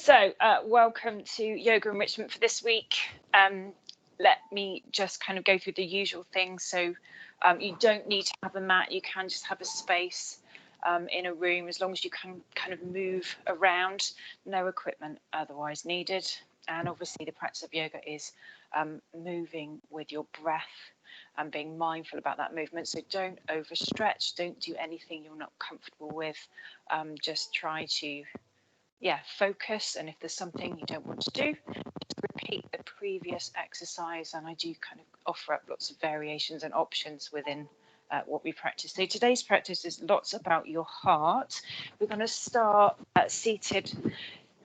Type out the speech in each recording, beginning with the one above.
So welcome to Yoga Enrichment for this week. Let me just kind of go through the usual things. So you don't need to have a mat. You can just have a space in a room, as long as you can kind of move around. No equipment otherwise needed. And obviously the practice of yoga is moving with your breath and being mindful about that movement. So don't overstretch. Don't do anything you're not comfortable with. Just try to focus, and if there's something you don't want to do, just repeat the previous exercise. And I do kind of offer up lots of variations and options within what we practice. So today's practice is lots about your heart. We're going to start seated,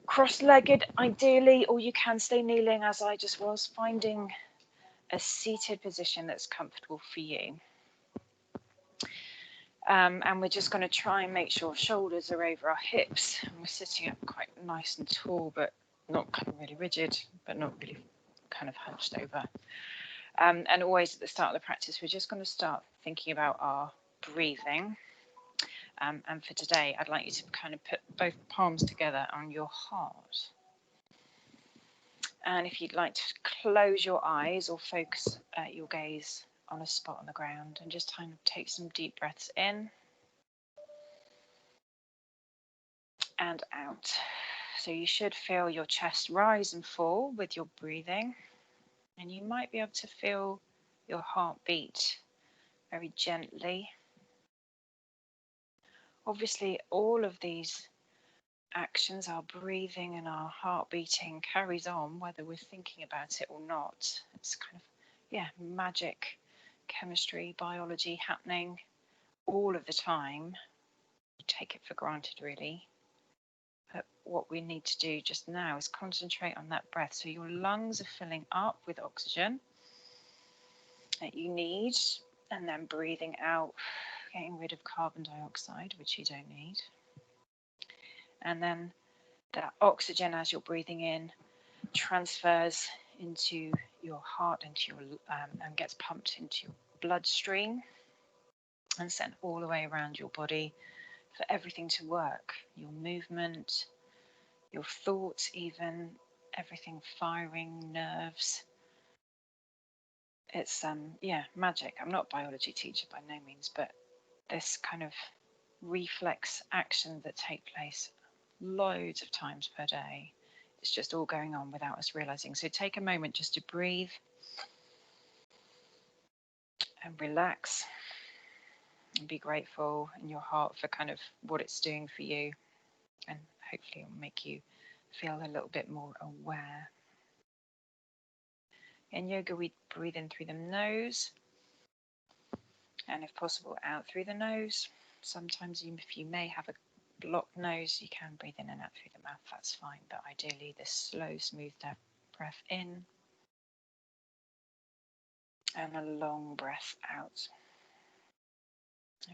cross-legged ideally, or you can stay kneeling as I just was, finding a seated position that's comfortable for you. And we're just going to try and make sure shoulders are over our hips. And we're sitting up quite nice and tall, but not kind of really rigid, but not really kind of hunched over. And always at the start of the practice, we're just going to start thinking about our breathing. And for today, I'd like you to kind of put both palms together on your heart. And if you'd like to close your eyes or focus your gaze on a spot on the ground, and just kind of take some deep breaths in and out. So you should feel your chest rise and fall with your breathing, and you might be able to feel your heart beat very gently. Obviously, all of these actions, our breathing and our heart beating, carries on whether we're thinking about it or not. It's kind of, magic, chemistry, biology happening all of the time. We take it for granted, really. But what we need to do just now is concentrate on that breath. So your lungs are filling up with oxygen that you need, and then breathing out, getting rid of carbon dioxide, which you don't need. And then that oxygen, as you're breathing in, transfers into your heart, into your and gets pumped into your bloodstream and sent all the way around your body for everything to work. Your movement, your thoughts, even everything firing, nerves. It's magic. I'm not a biology teacher by no means, but this kind of reflex action that take place loads of times per day, it's just all going on without us realizing. So take a moment just to breathe and relax and be grateful in your heart for kind of what it's doing for you, and hopefully it'll make you feel a little bit more aware. In yoga, we breathe in through the nose, and if possible out through the nose. Sometimes if you may have a blocked nose, you can breathe in and out through the mouth, that's fine, but ideally this slow, smooth breath in and a long breath out.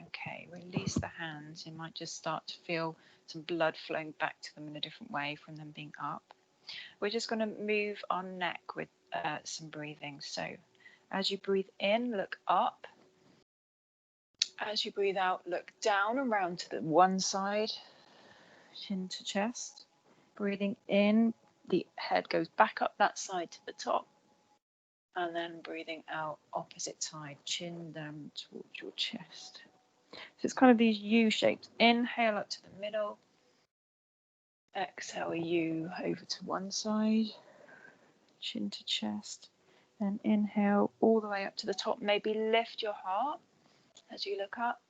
Okay, release the hands. You might just start to feel some blood flowing back to them in a different way from them being up. We're just going to move our neck with some breathing. So as you breathe in, look up. As you breathe out, look down and round to the one side, chin to chest. Breathing in, the head goes back up that side to the top. And then breathing out, opposite side, chin down towards your chest. So it's kind of these U shapes. Inhale up to the middle. Exhale, U over to one side, chin to chest. Then inhale all the way up to the top. Maybe lift your heart as you look up.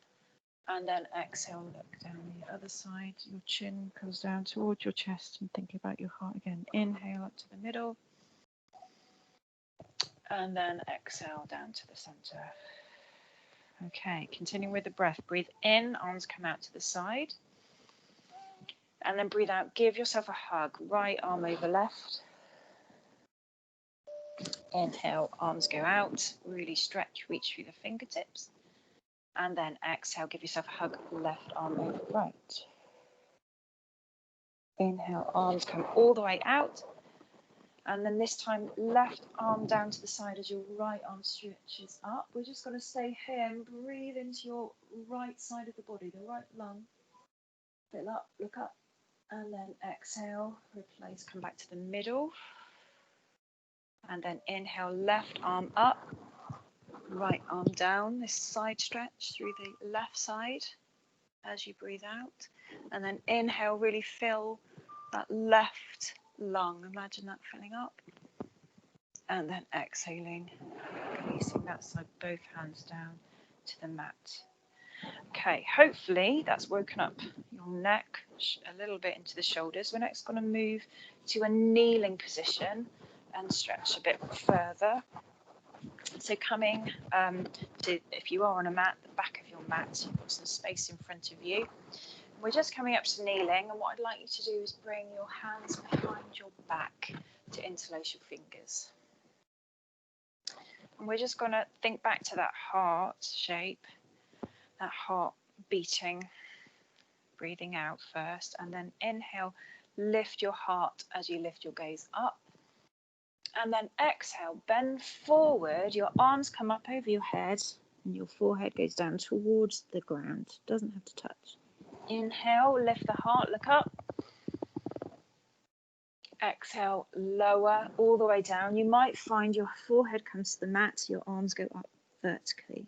And then exhale, look down the other side. Your chin comes down towards your chest, and think about your heart again. Inhale up to the middle. And then exhale down to the center. Okay, continuing with the breath. Breathe in, arms come out to the side. And then breathe out, give yourself a hug. Right arm over left. Inhale, arms go out. Really stretch, reach through the fingertips. And then exhale, give yourself a hug, left arm over right. Inhale, arms come all the way out. And then this time, left arm down to the side as your right arm stretches up. We're just going to stay here and breathe into your right side of the body, the right lung. Fill up, look up. And then exhale, replace, come back to the middle. And then inhale, left arm up, right arm down, this side stretch through the left side as you breathe out. And then inhale, really fill that left lung. Imagine that filling up. And then exhaling, releasing that side, both hands down to the mat. Okay, hopefully that's woken up your neck a little bit into the shoulders. We're next going to move to a kneeling position and stretch a bit further. So coming to, if you are on a mat, the back of your mat, you've got some space in front of you. We're just coming up to kneeling, and what I'd like you to do is bring your hands behind your back to interlace your fingers. And we're just going to think back to that heart shape, that heart beating, breathing out first, and then inhale, lift your heart as you lift your gaze up. And then exhale, bend forward, your arms come up over your head, and your forehead goes down towards the ground, doesn't have to touch. Inhale, lift the heart, look up. Exhale, lower all the way down. You might find your forehead comes to the mat, your arms go up vertically.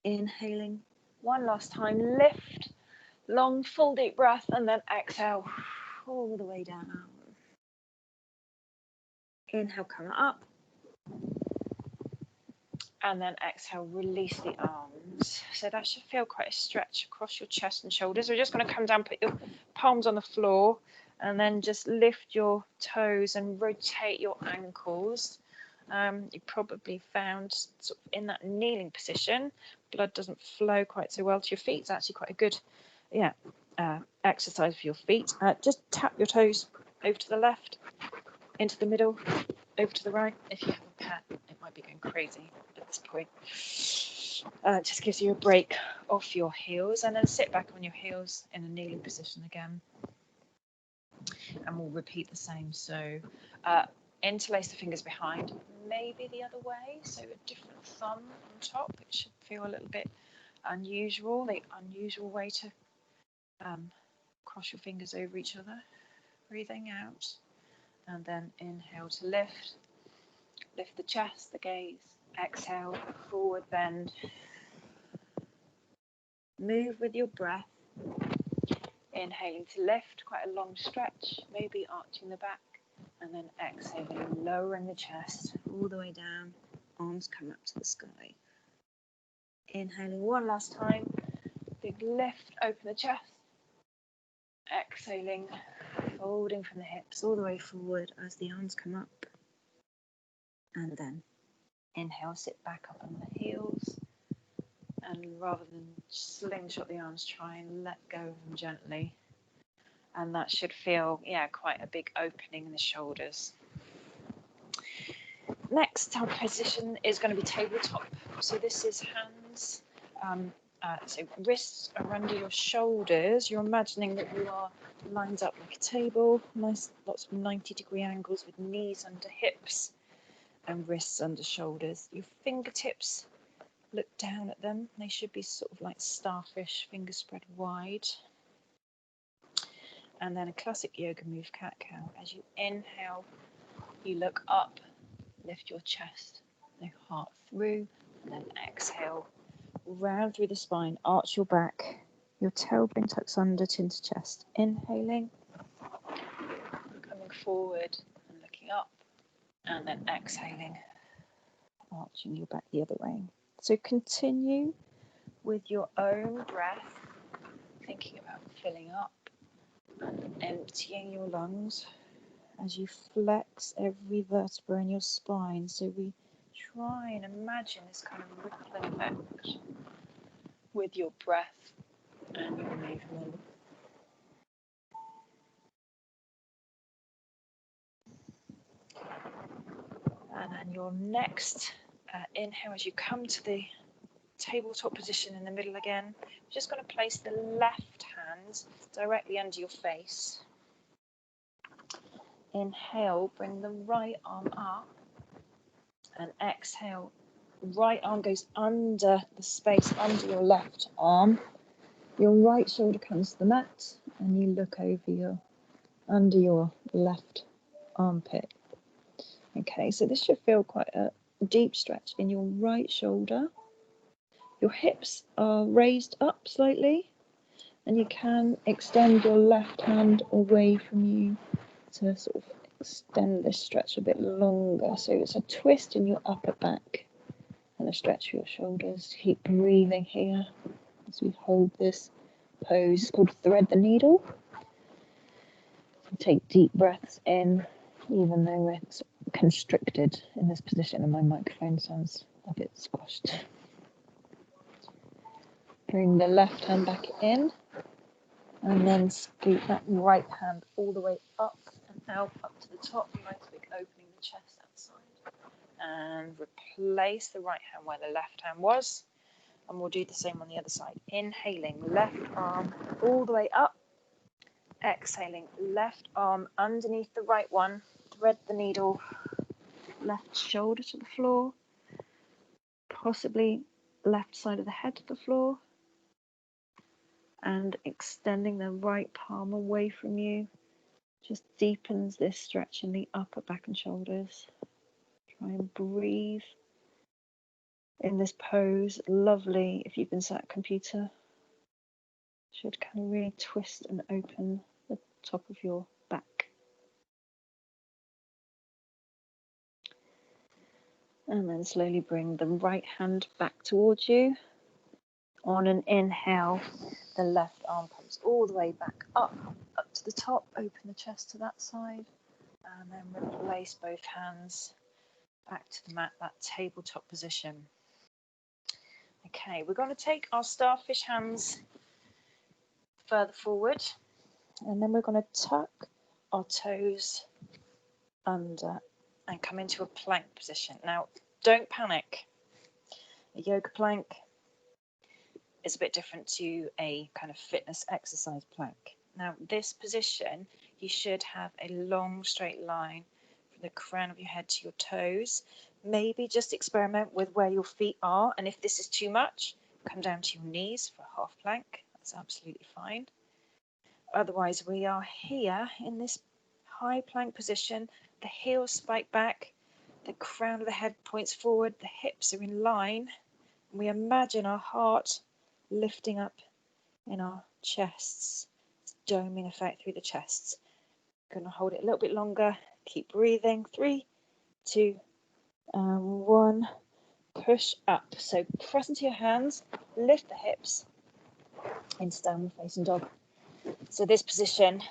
Inhaling, one last time, lift, long, full deep breath, and then exhale all the way down. Inhale, come up. And then exhale, release the arms. So that should feel quite a stretch across your chest and shoulders. We're just going to come down, put your palms on the floor, and then just lift your toes and rotate your ankles. You probably found sort of in that kneeling position, blood doesn't flow quite so well to your feet. It's actually quite a good exercise for your feet. Just tap your toes over to the left, into the middle, over to the right. If you have a pet, it might be going crazy at this point. Just gives you a break off your heels, and then sit back on your heels in a kneeling position again. And we'll repeat the same. So interlace the fingers behind, maybe the other way, so a different thumb on top. It should feel a little bit unusual, the unusual way to cross your fingers over each other. Breathing out, and then inhale to lift the chest, the gaze. Exhale, forward bend. Move with your breath. Inhaling to lift, quite a long stretch, maybe arching the back, and then exhaling, lowering the chest all the way down, arms come up to the sky. Inhaling one last time, big lift, open the chest. Exhaling, folding from the hips all the way forward as the arms come up. And then inhale, sit back up on the heels. And rather than slingshot the arms, try and let go of them gently. And that should feel, quite a big opening in the shoulders. Next, our position is going to be tabletop. So this is hands, so wrists are under your shoulders. You're imagining that you are lined up like a table, nice, lots of 90-degree angles with knees under hips and wrists under shoulders. Your fingertips, look down at them. They should be sort of like starfish, fingers spread wide. And then a classic yoga move, cat-cow. As you inhale, you look up, lift your chest, the heart through, and then exhale, round through the spine, arch your back, your tailbone tucks under, chin to chest. Inhaling, coming forward and looking up, and then exhaling, arching your back the other way. So continue with your own breath, thinking about filling up and emptying your lungs as you flex every vertebra in your spine. So we try and imagine this kind of rippling effect with your breath and your movement. And then your next inhale, as you come to the tabletop position in the middle again, we're just going to place the left hand directly under your face. Inhale, bring the right arm up, and exhale, right arm goes under the space under your left arm. Your right shoulder comes to the mat, and you look over your under your left armpit. Okay, so this should feel quite a deep stretch in your right shoulder. Your hips are raised up slightly, and you can extend your left hand away from you to sort of extend this stretch a bit longer. So it's a twist in your upper back and a stretch for your shoulders. Keep breathing here as we hold this pose. It's called thread the needle. Take deep breaths in, even though we're constricted in this position, and my microphone sounds a bit squashed. Bring the left hand back in, and then scoot that right hand all the way up and out, up to the top. Nice big opening the chest outside. And replace the right hand where the left hand was. And we'll do the same on the other side. Inhaling, left arm all the way up. Exhaling, left arm underneath the right one. Thread the needle, left shoulder to the floor. Possibly left side of the head to the floor. And extending the right palm away from you just deepens this stretch in the upper back and shoulders. Try and breathe in this pose. Lovely if you've been sat at a computer. Should kind of really twist and open the top of your back. And then slowly bring the right hand back towards you. On an inhale, the left arm comes all the way back up to the top. Open the chest to that side. And then replace both hands back to the mat, that tabletop position. Okay, we're going to take our starfish hands further forward, and then we're going to tuck our toes under and come into a plank position. Now, don't panic. A yoga plank is a bit different to a kind of fitness exercise plank. Now, this position, you should have a long straight line from the crown of your head to your toes. Maybe just experiment with where your feet are, and if this is too much, come down to your knees for a half plank. That's absolutely fine. Otherwise, we are here in this high plank position. The heels spike back, the crown of the head points forward, the hips are in line. And we imagine our heart lifting up in our chests, this doming effect through the chests. Going to hold it a little bit longer. Keep breathing. 3, 2, 1. Push up. So press into your hands, lift the hips into downward facing dog. So this position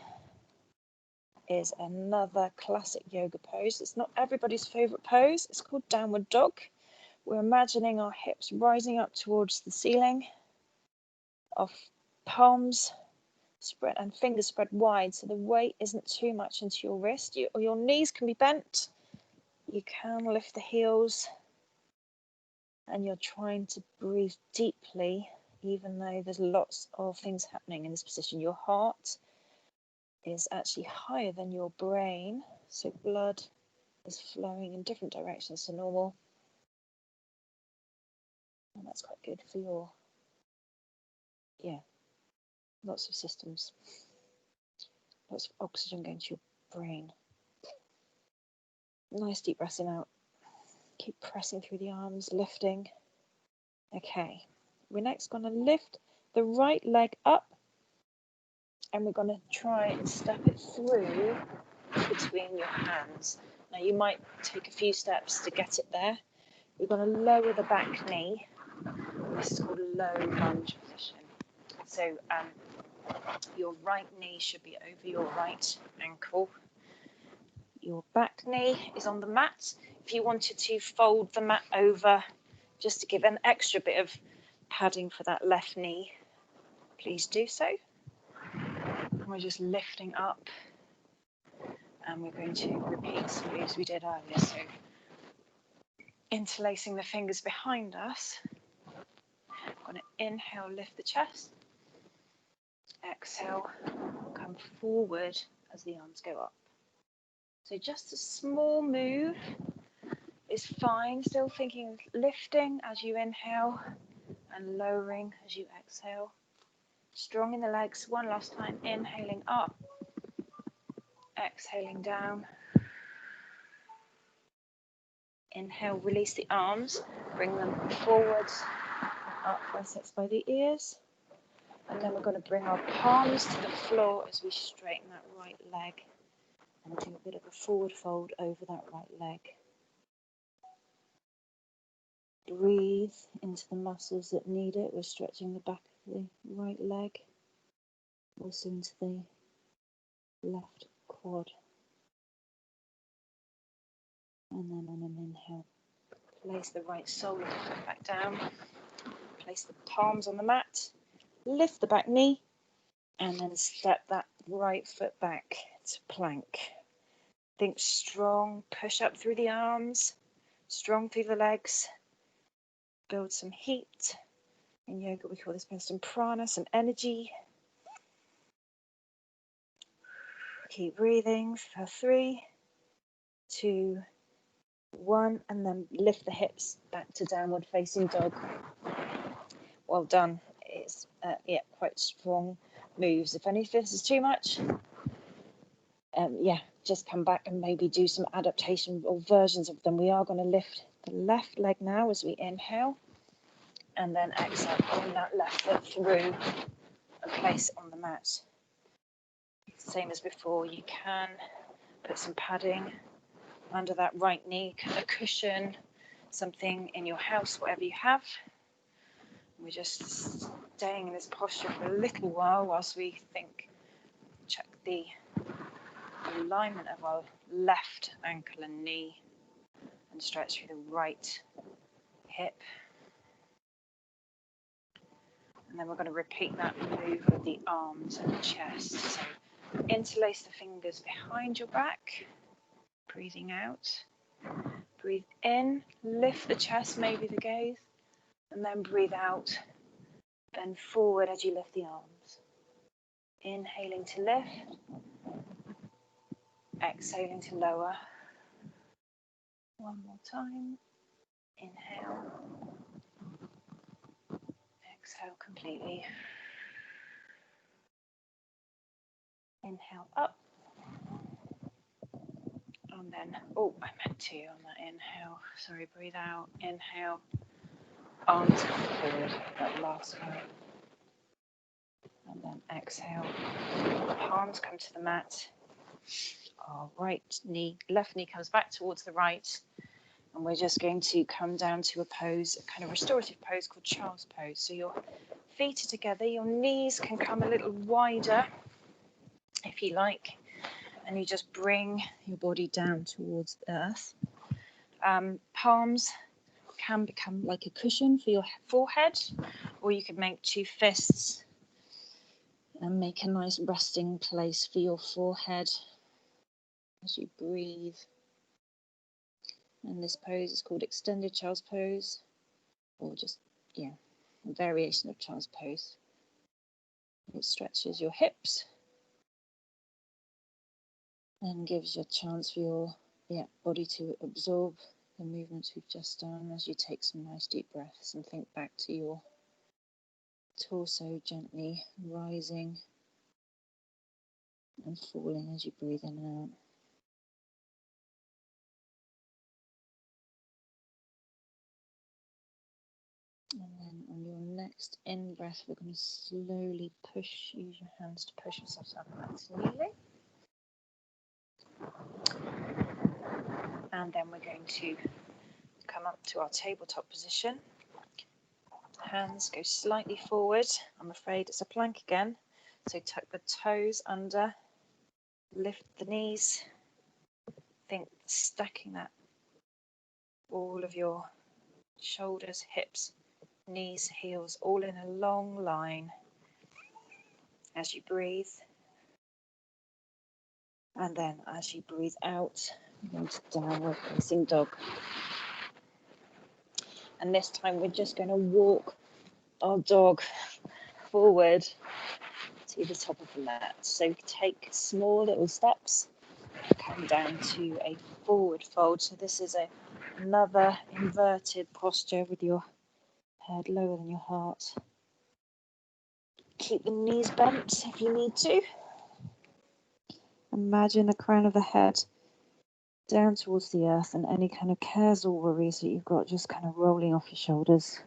is another classic yoga pose. It's not everybody's favorite pose. It's called downward dog. We're imagining our hips rising up towards the ceiling, our palms spread and fingers spread wide, so the weight isn't too much into your wrist. Your knees can be bent. You can lift the heels, and you're trying to breathe deeply, even though there's lots of things happening in this position. Your heart is actually higher than your brain, so blood is flowing in different directions to normal, and that's quite good for your, lots of systems, lots of oxygen going to your brain. Nice deep breath in out. Keep pressing through the arms, lifting. Okay, we're next going to lift the right leg up, and we're going to try and step it through between your hands. Now you might take a few steps to get it there. We're going to lower the back knee. This is called a low lunge position. So your right knee should be over your right ankle. Your back knee is on the mat. If you wanted to fold the mat over just to give an extra bit of padding for that left knee, please do so. We're just lifting up, and we're going to repeat some moves we did earlier. So interlacing the fingers behind us. I'm going to inhale, lift the chest. Exhale, come forward as the arms go up. So just a small move is fine. Still thinking lifting as you inhale and lowering as you exhale. Strong in the legs. One last time. Inhaling up. Exhaling down. Inhale, release the arms, bring them forwards, up, sits by the ears. And then we're going to bring our palms to the floor as we straighten that right leg and do a bit of a forward fold over that right leg. Breathe into the muscles that need it. We're stretching the back of the right leg, also into the left quad. And then on an inhale, place the right sole of the foot back down, place the palms on the mat, lift the back knee, and then step that right foot back to plank. Think strong, push up through the arms, strong through the legs, build some heat. In yoga we call this some prana, some energy. Keep breathing for 3, 2, 1, and then lift the hips back to downward facing dog. Well done. It's quite strong moves. If any of this is too much, just come back and maybe do some adaptation or versions of them. We are going to lift the left leg now as we inhale, and then exhale, bring that left foot through and place it on the mat. Same as before, you can put some padding under that right knee, a cushion, something in your house, whatever you have. We're just staying in this posture for a little while whilst we check the alignment of our left ankle and knee, and stretch through the right hip. And then we're going to repeat that move with the arms and the chest. So interlace the fingers behind your back, breathing out. Breathe in, lift the chest, maybe the gaze, and then breathe out. Bend forward as you lift the arms. Inhaling to lift, exhaling to lower. One more time. Inhale. Exhale completely. Inhale up. And then, I meant to on that inhale. Sorry, breathe out. Inhale. Arms come forward, that last one. And then exhale. Palms come to the mat. Our left knee comes back towards the right. And we're just going to come down to a pose, a kind of restorative pose called child's pose. So your feet are together, your knees can come a little wider if you like, and you just bring your body down towards the earth. Palms can become like a cushion for your forehead, or you could make 2 fists and make a nice resting place for your forehead as you breathe. And this pose is called extended child's pose, or just, a variation of child's pose. It stretches your hips and gives you a chance for your body to absorb the movements we've just done as you take some nice deep breaths and think back to your torso gently rising and falling as you breathe in and out. And then on your next in-breath, we're going to slowly use your hands to push yourself up back to kneeling. And then we're going to come up to our tabletop position. Hands go slightly forward. I'm afraid it's a plank again. So tuck the toes under, lift the knees. Think stacking that, all of your shoulders, hips, knees, heels, all in a long line as you breathe. And then as you breathe out, you're going to downward facing dog. And this time we're just going to walk our dog forward to the top of the mat. So take small little steps, come down to a forward fold. So this is another inverted posture with your head lower than your heart. Keep the knees bent if you need to. Imagine the crown of the head down towards the earth, and any kind of cares or worries that you've got just kind of rolling off your shoulders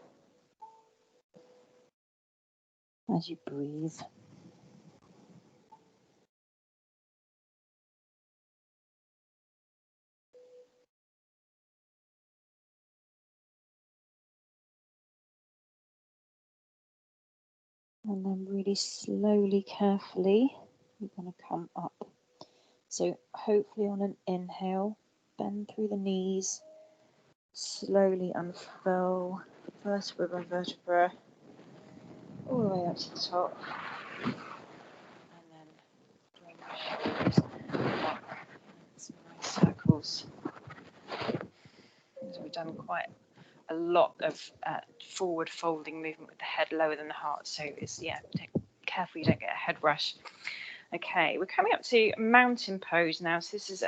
as you breathe. And then really slowly, carefully, you're going to come up. So hopefully on an inhale, bend through the knees, slowly unfurl vertebra by vertebra, all the way up to the top. And then bring your shoulders up in some nice circles. So we've done quite a lot of forward folding movement with the head lower than the heart. So it's, careful you don't get a head rush. Okay, we're coming up to mountain pose now. So this is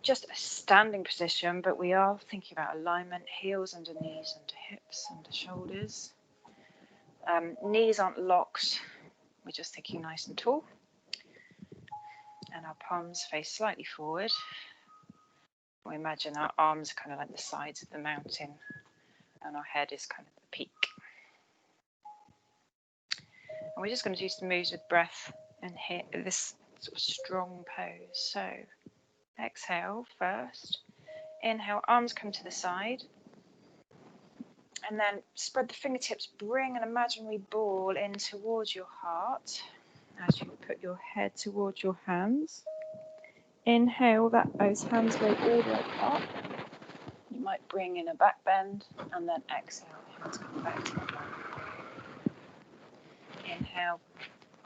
just a standing position, but we are thinking about alignment, heels under knees, under hips, under shoulders. Knees aren't locked. We're just thinking nice and tall. And our palms face slightly forward. We imagine our arms are kind of like the sides of the mountain, and our head is kind of the peak. And we're just going to do some moves with breath and hit this sort of strong pose. So exhale first. Inhale, arms come to the side. And then spread the fingertips, bring an imaginary ball in towards your heart as you put your head towards your hands. Inhale, those hands go all the way up. You might bring in a back bend, and then exhale, hands come back to the front. Inhale,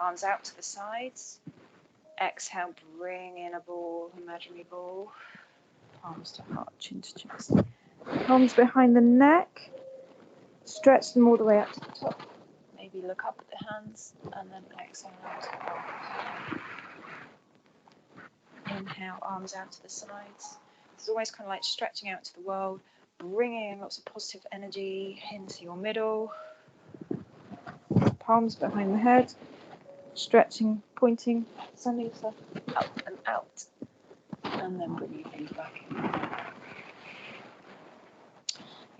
arms out to the sides. Exhale, bring in a ball, imaginary ball. Palms to heart, chin to chest. Palms behind the neck. Stretch them all the way up to the top. Maybe look up at the hands, and then exhale out to the arms. Inhale, arms out to the sides. It's always kind of like stretching out to the world, bringing in lots of positive energy into your middle. Palms behind the head, stretching, pointing, sending yourself up and out, and then bringing things back in.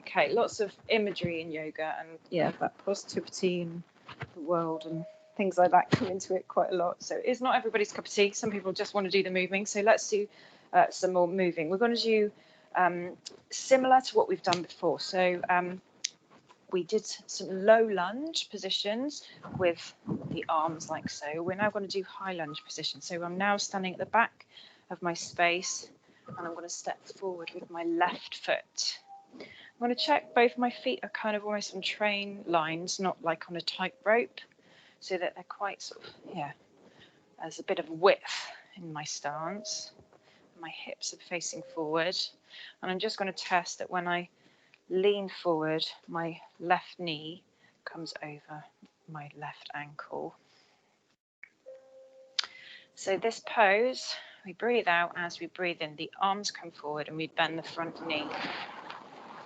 Okay, lots of imagery in yoga, and that positivity in the world and things like that come into it quite a lot. So it's not everybody's cup of tea. Some people just want to do the moving. So let's do some more moving. We're going to do similar to what we've done before. So we did some low lunge positions with the arms like so. We're now going to do high lunge position. So I'm now standing at the back of my space, and I'm going to step forward with my left foot. I'm going to check both my feet are kind of almost on train lines, not like on a tightrope, so that they're quite sort of, there's a bit of width in my stance. My hips are facing forward. And I'm just going to test that when I lean forward, my left knee comes over my left ankle. So this pose, we breathe out. As we breathe in, the arms come forward and we bend the front knee.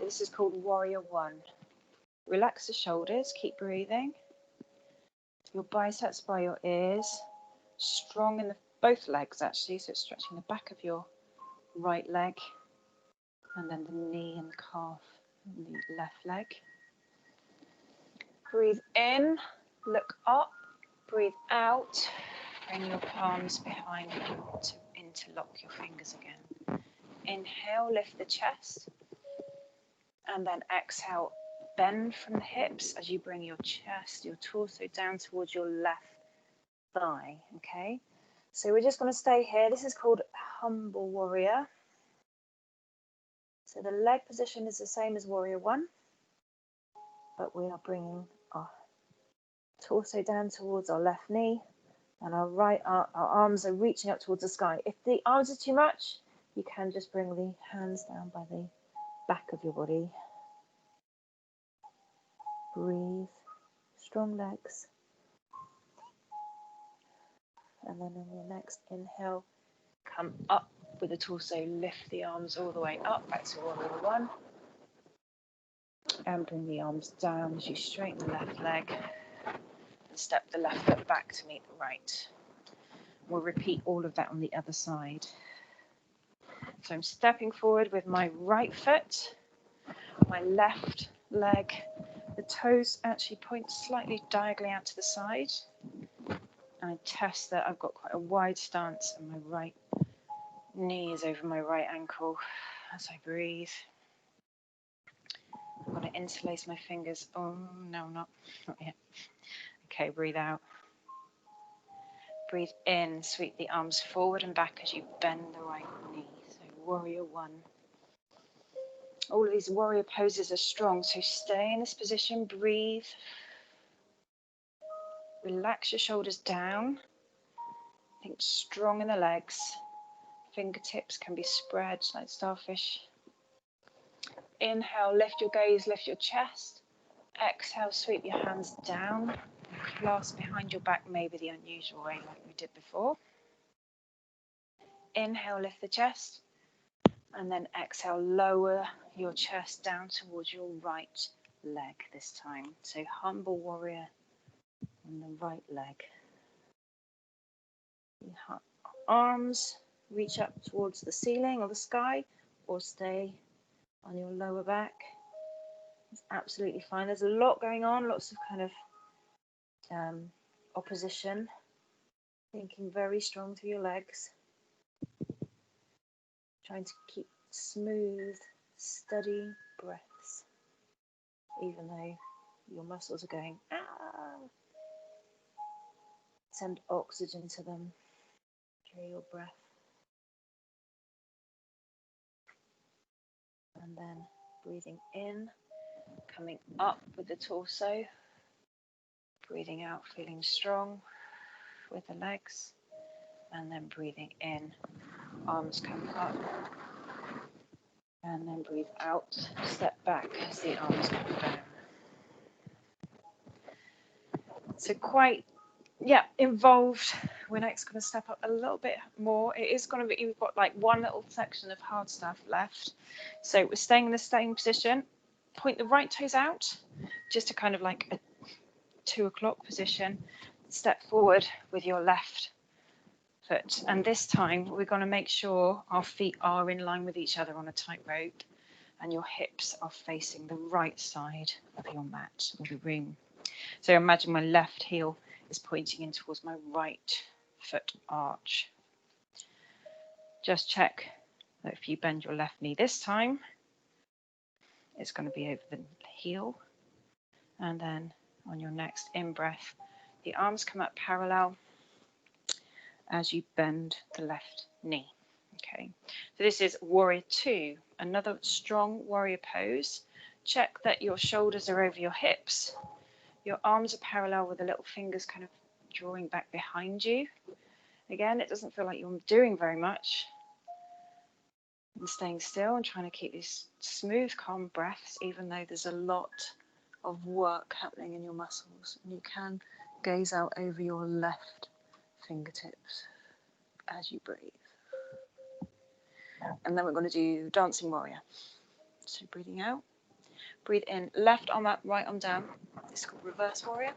This is called Warrior One. Relax the shoulders, keep breathing. Your biceps by your ears, strong in both legs actually, so it's stretching the back of your right leg, and then the knee and the calf and the left leg. Breathe in, look up, breathe out, bring your palms behind you to interlock your fingers again. Inhale, lift the chest. And then exhale, bend from the hips as you bring your chest, your torso down towards your left thigh, okay? So we're just going to stay here. This is called Humble Warrior. So the leg position is the same as Warrior One, but we are bringing our torso down towards our left knee, and our arms are reaching up towards the sky. If the arms are too much, you can just bring the hands down by the back of your body. Breathe, strong legs. And then on your next inhale, come up with the torso, lift the arms all the way up, back to Warrior One. And bring the arms down as you straighten the left leg and step the left foot back to meet the right. We'll repeat all of that on the other side. So I'm stepping forward with my right foot, my left leg. The toes actually point slightly diagonally out to the side. And I test that I've got quite a wide stance and my right knee is over my right ankle as I breathe. I'm going to interlace my fingers. Oh, no, not yet. Okay, breathe out. Breathe in, sweep the arms forward and back as you bend the right knee. So warrior one. All of these warrior poses are strong, so stay in this position, breathe. Relax your shoulders down. Think strong in the legs. Fingertips can be spread like starfish. Inhale, lift your gaze, lift your chest. Exhale, sweep your hands down. Clasp behind your back, maybe the unusual way like we did before. Inhale, lift the chest. And then exhale, lower your chest down towards your right leg this time. So humble warrior on the right leg. Arms reach up towards the ceiling or the sky, or stay on your lower back. It's absolutely fine. There's a lot going on, lots of kind of opposition. Thinking very strong through your legs. Trying to keep smooth, steady breaths, even though your muscles are going, ah. Send oxygen to them through your breath. And then breathing in, coming up with the torso. Breathing out, feeling strong with the legs. And then breathing in, arms come up. And then breathe out, step back as the arms come down. So quite, involved. We're next going to step up a little bit more. It is going to be, we've got like one little section of hard stuff left. So we're staying in the same position. Point the right toes out, just to kind of like a 2 o'clock position. Step forward with your left foot. And this time we're going to make sure our feet are in line with each other on a tightrope and your hips are facing the right side of your mat or the room. So imagine my left heel is pointing in towards my right foot arch. Just check that if you bend your left knee this time, it's going to be over the heel. And then on your next in-breath, the arms come up parallel as you bend the left knee. Okay, so this is warrior two, another strong warrior pose. Check that your shoulders are over your hips. Your arms are parallel with the little fingers kind of drawing back behind you. Again, it doesn't feel like you're doing very much. And staying still and trying to keep these smooth, calm breaths, even though there's a lot of work happening in your muscles. And you can gaze out over your left fingertips as you breathe. And then we're going to do dancing warrior. So breathing out. Breathe in, left arm up, right arm down. This is called reverse warrior.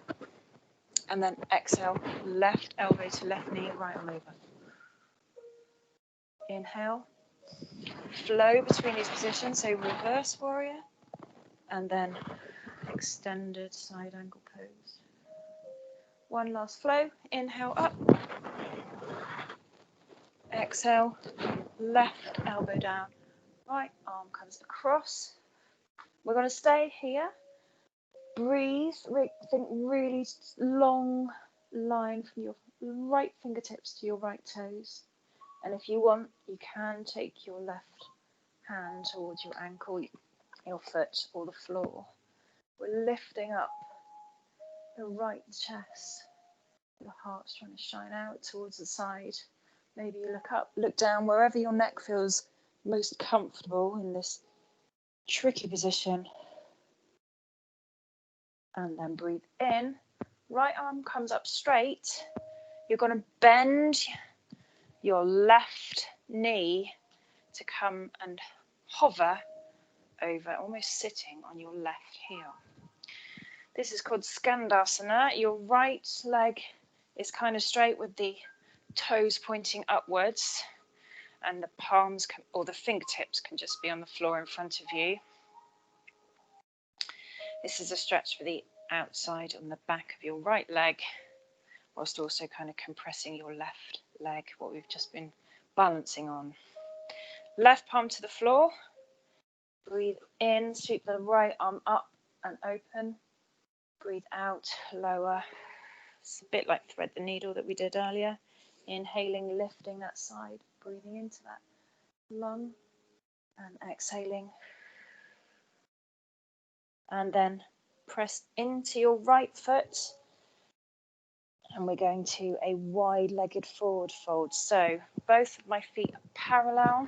And then exhale, left elbow to left knee, right arm over. Inhale. Flow between these positions, so reverse warrior. And then extended side angle pose. One last flow. Inhale up. Exhale, left elbow down, right arm comes across. We're going to stay here. Breathe. Think really long line from your right fingertips to your right toes. And if you want, you can take your left hand towards your ankle, your foot, or the floor. We're lifting up the right chest. Your heart's trying to shine out towards the side. Maybe you look up, look down, wherever your neck feels most comfortable in this tricky position. And then breathe in. Right arm comes up straight. You're going to bend your left knee to come and hover over, almost sitting on your left heel. This is called Skandasana. Your right leg is kind of straight with the toes pointing upwards, and the palms or the fingertips can just be on the floor in front of you. This is a stretch for the outside on the back of your right leg, whilst also kind of compressing your left leg, what we've just been balancing on. Left palm to the floor. Breathe in, sweep the right arm up and open. Breathe out, lower. It's a bit like thread the needle that we did earlier. Inhaling, lifting that side, breathing into that lung, and exhaling. And then press into your right foot, and we're going to a wide-legged forward fold. So both of my feet are parallel.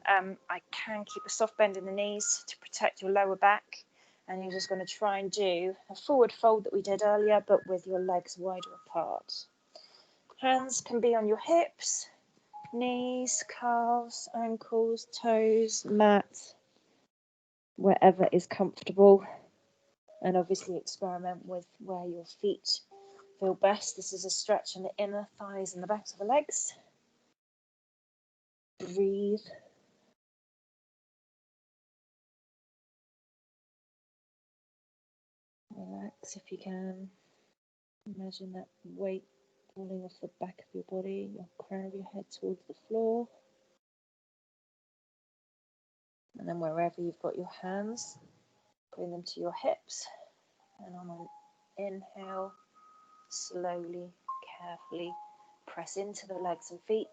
I can keep a soft bend in the knees to protect your lower back, and you're just going to try and do a forward fold that we did earlier, but with your legs wider apart. Hands can be on your hips, knees, calves, ankles, toes, mat, wherever is comfortable. And obviously experiment with where your feet feel best. This is a stretch in the inner thighs and the backs of the legs. Breathe. Relax if you can. Imagine that weight falling off the back of your body, your crown of your head towards the floor. And then wherever you've got your hands, bring them to your hips. And on an inhale, slowly, carefully press into the legs and feet.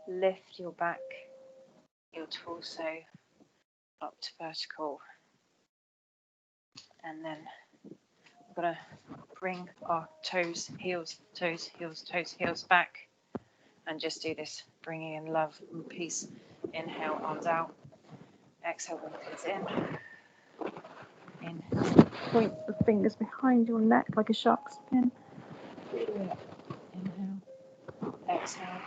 Lift your back, your torso up to vertical. And then we're going to bring our toes, heels, toes, heels, toes, heels back. And just do this, bringing in love and peace. Inhale, arms out. Exhale, fingers in. Inhale, point the fingers behind your neck like a shark's fin. Inhale, exhale.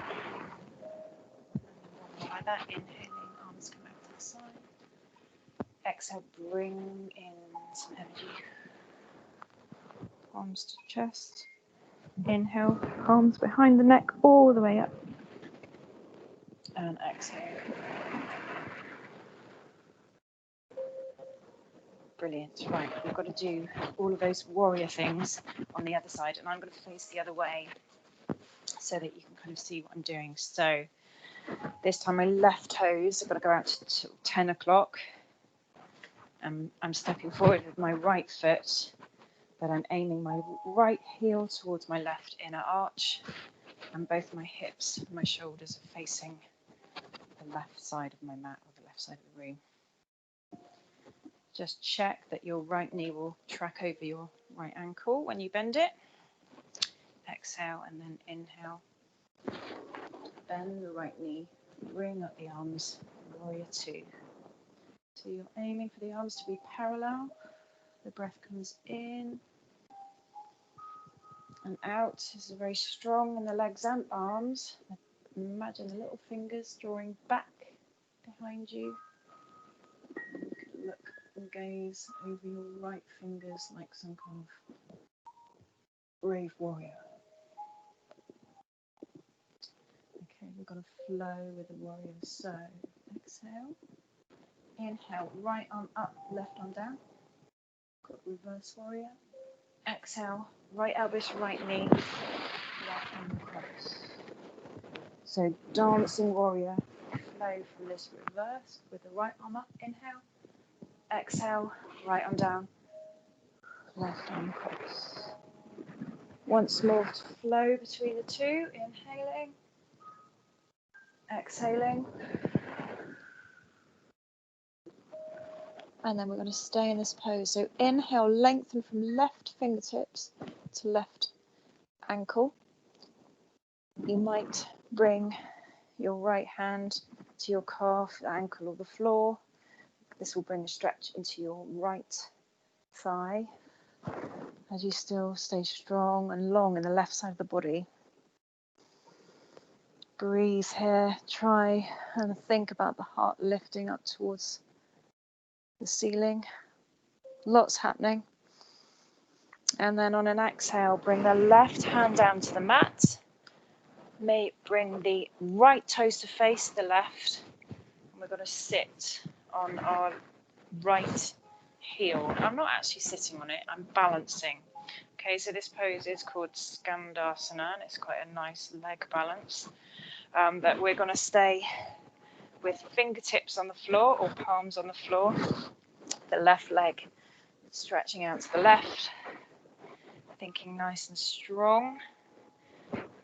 Like that, inhaling, arms come out to the side. Exhale, bring in some energy. Palms to chest. Inhale, palms behind the neck all the way up. And exhale. Brilliant. Right, we've got to do all of those warrior things on the other side, and I'm going to face the other way so that you can kind of see what I'm doing. So this time my left toes are going to go out to 10 o'clock. I'm stepping forward with my right foot, but I'm aiming my right heel towards my left inner arch, and both my hips and my shoulders are facing the left side of my mat, or the left side of the room. Just check that your right knee will track over your right ankle when you bend it. Exhale and then inhale. Bend the right knee, bring up the arms, warrior two. So you're aiming for the arms to be parallel. The breath comes in and out. This is very strong in the legs and arms. Imagine the little fingers drawing back behind you. Look and gaze over your right fingers like some kind of brave warrior. Okay, we're going to flow with the warrior. So exhale. Inhale, right arm up, left arm down. Got reverse warrior. Exhale, right elbow to right knee, left arm across. So dancing warrior, flow from this reverse with the right arm up. Inhale. Exhale, right arm down, left arm across. Once more to flow between the two, inhaling, exhaling. And then we're going to stay in this pose. So inhale, lengthen from left fingertips to left ankle. You might bring your right hand to your calf, the ankle or the floor. This will bring a stretch into your right thigh as you still stay strong and long in the left side of the body. Breathe here. Try and think about the heart lifting up towards the ceiling. Lots happening. And then on an exhale, bring the left hand down to the mat. May bring the right toes to face the left. And we're going to sit on our right heel. I'm not actually sitting on it, I'm balancing. Okay, so this pose is called Skandasana, and it's quite a nice leg balance. But we're going to stay with fingertips on the floor or palms on the floor. The left leg stretching out to the left, thinking nice and strong,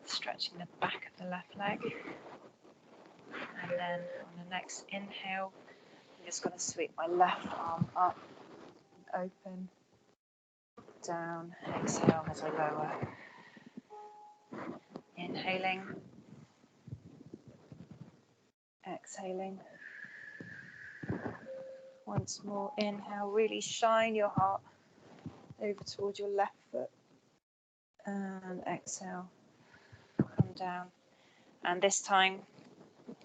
stretching the back of the left leg. And then on the next inhale, I'm just going to sweep my left arm up, open, down, exhale as I lower. Inhaling, exhaling. Once more, inhale, really shine your heart over towards your left foot. And exhale, come down. And this time,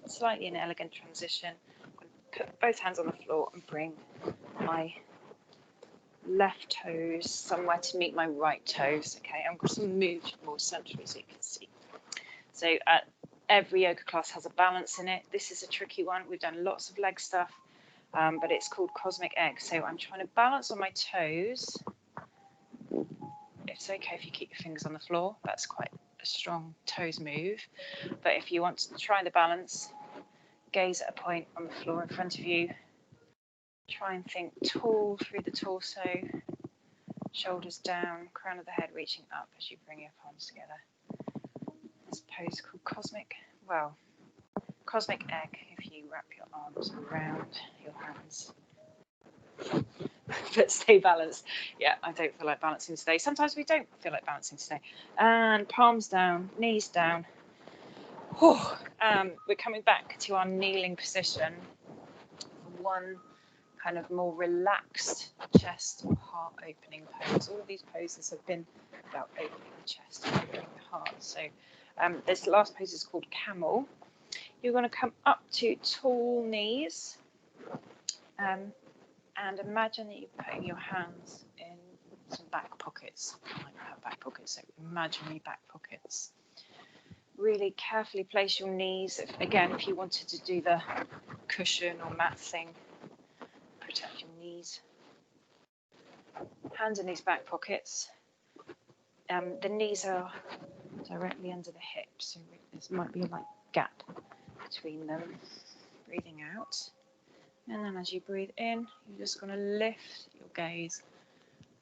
slightly an elegant transition. I'm going to put both hands on the floor and bring my left toes somewhere to meet my right toes. Okay, I'm going to move more centrally so you can see. So every yoga class has a balance in it. This is a tricky one. We've done lots of leg stuff, but it's called Cosmic Egg. So I'm trying to balance on my toes. It's okay if you keep your fingers on the floor. That's quite a strong toes move. But if you want to try the balance, gaze at a point on the floor in front of you. Try and think tall through the torso, shoulders down, crown of the head reaching up as you bring your palms together. This pose is called Cosmic Egg, if you wrap your arms around your hands. But stay balanced. Yeah, I don't feel like balancing today. Sometimes we don't feel like balancing today. And palms down, knees down. We're coming back to our kneeling position. One kind of more relaxed chest or heart opening pose. All of these poses have been about opening the chest and opening the heart. So this last pose is called Camel. You're going to come up to tall knees and imagine that you're putting your hands in some back pockets. I might have back pockets, so imaginary back pockets. Really carefully place your knees. Again, if you wanted to do the cushion or mat thing, protect your knees. Hands in these back pockets. The knees are directly under the hips, so there might be a gap between them. Breathing out. And then as you breathe in, you're just going to lift your gaze,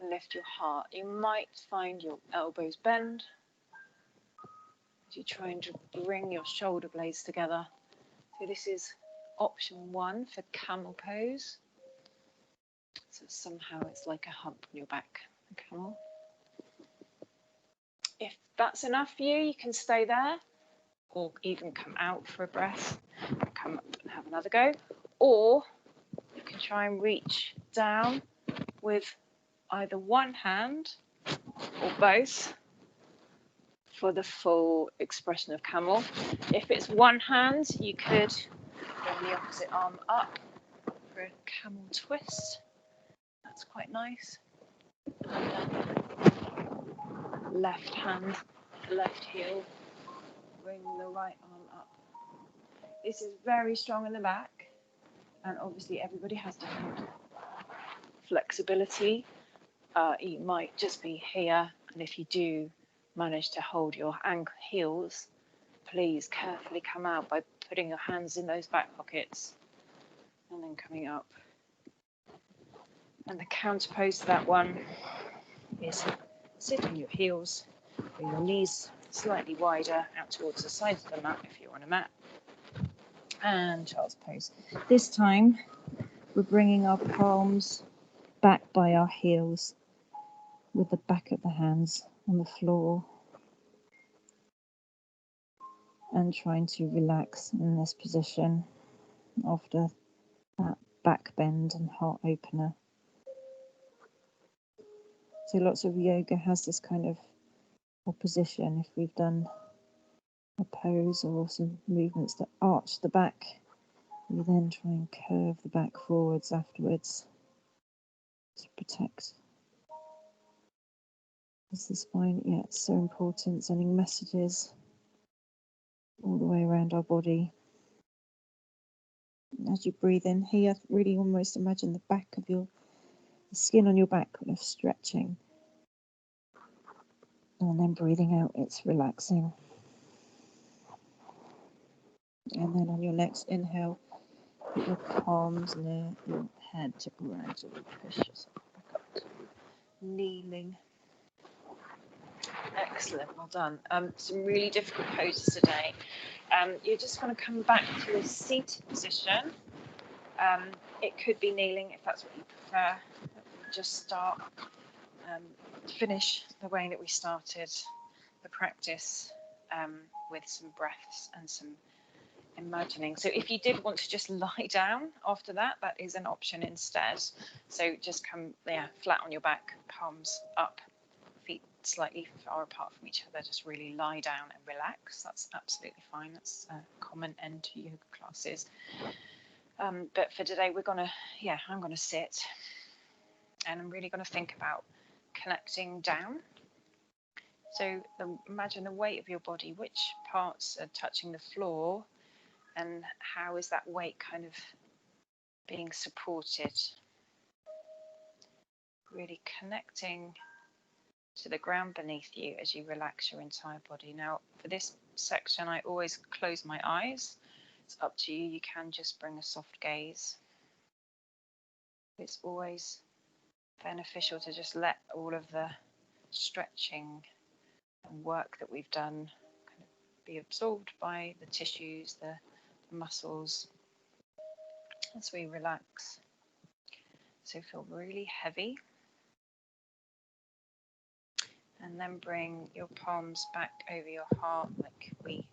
lift your heart. You might find your elbows bend as you try and bring your shoulder blades together. So this is option 1 for camel pose. So somehow it's like a hump on your back, a camel. If that's enough for you, you can stay there or even come out for a breath, come up and have another go. Or you can try and reach down with either one hand or both for the full expression of camel. If it's one hand, you could bring the opposite arm up for a camel twist. That's quite nice. And then left hand, left heel, bring the right arm up. This is very strong in the back, and obviously everybody has different flexibility. You might just be here, and if you do manage to hold your ankle heels, please carefully come out by putting your hands in those back pockets and then coming up. And the counter pose to that one is sit on your heels with your knees slightly wider out towards the sides of the mat if you're on a mat. And child's pose. This time we're bringing our palms back by our heels with the back of the hands on the floor and trying to relax in this position after that back bend and heart opener. So lots of yoga has this kind of opposition. If we've done a pose or some movements that arch the back, we then try and curve the back forwards afterwards to protect. Is the spine, yeah, it's so important, sending messages all the way around our body. As you breathe in here, really almost imagine the back of the skin on your back kind of stretching. And then breathing out, it's relaxing. And then on your next inhale, put your palms near your head to gradually push yourself back up to kneeling. Excellent, well done. Some really difficult poses today. You just want to come back to a seated position. It could be kneeling if that's what you prefer. Just start, finish the way that we started the practice with some breaths and some imagining. So if you did want to just lie down after that, that is an option instead. So just come flat on your back, palms up, feet slightly far apart from each other. Just really lie down and relax. That's absolutely fine. That's a common end to yoga classes. But for today, I'm gonna sit, and I'm really gonna think about connecting down. So imagine the weight of your body, which parts are touching the floor, and how is that weight kind of being supported? Really connecting to the ground beneath you as you relax your entire body. Now, for this section, I always close my eyes. It's up to you. You can just bring a soft gaze. It's always beneficial to just let all of the stretching and work that we've done kind of be absorbed by the tissues, the muscles as we relax. So feel really heavy. And then bring your palms back over your heart like we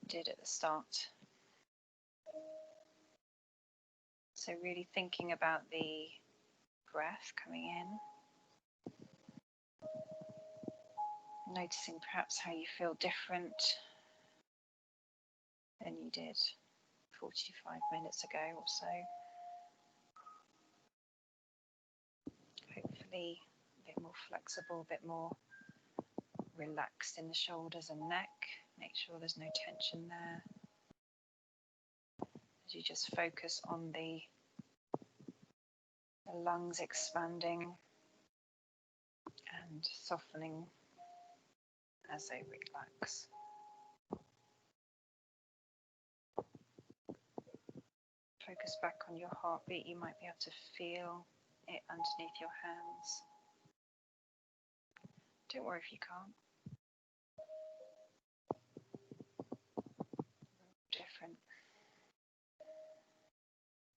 did at the start. So really thinking about the breath coming in. Noticing perhaps how you feel different than you did 45 minutes ago or so. Hopefully a bit more flexible, a bit more relaxed in the shoulders and neck. Make sure there's no tension there. As you just focus on the lungs expanding and softening as they relax. Focus back on your heartbeat. You might be able to feel it underneath your hands. Don't worry if you can't. Different.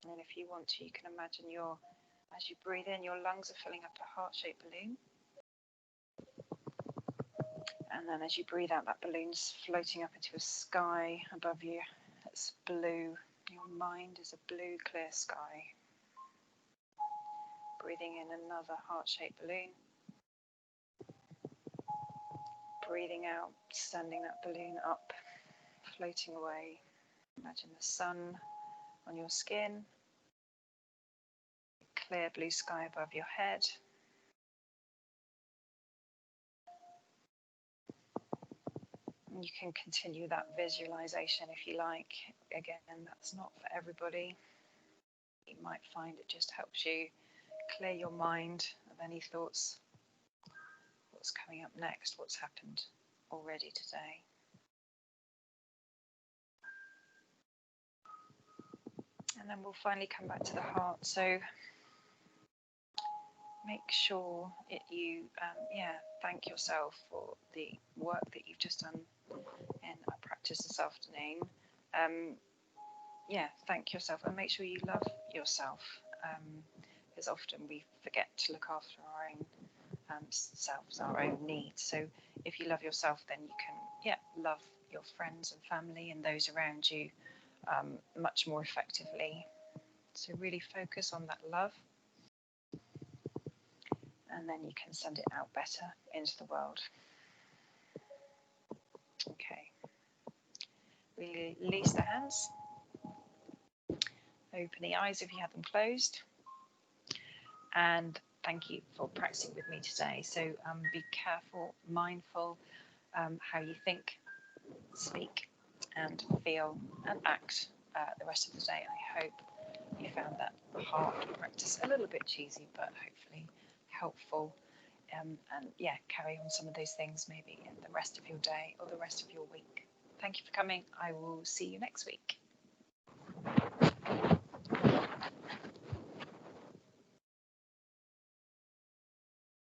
And if you want to, you can imagine as you breathe in, your lungs are filling up a heart-shaped balloon. And then as you breathe out, that balloon's floating up into a sky above you. That's blue. Your mind is a blue, clear sky. Breathing in another heart-shaped balloon. Breathing out, sending that balloon up, floating away. Imagine the sun on your skin. Clear blue sky above your head. You can continue that visualization if you like. Again, that's not for everybody. You might find it just helps you clear your mind of any thoughts. What's coming up next? What's happened already today? And then we'll finally come back to the heart. So make sure you thank yourself for the work that you've just done in our practice this afternoon. Thank yourself and make sure you love yourself, because often we forget to look after our own selves, our own needs. So if you love yourself, then you can love your friends and family and those around you much more effectively. So really focus on that love, and then you can send it out better into the world. Okay. Release the hands. Open the eyes if you have them closed. And thank you for practicing with me today. So be careful, mindful how you think, speak, and feel and act the rest of the day. I hope you found that heart practice a little bit cheesy, but hopefully helpful. And yeah, carry on some of those things maybe in the rest of your day or the rest of your week. Thank you for coming. I will see you next week.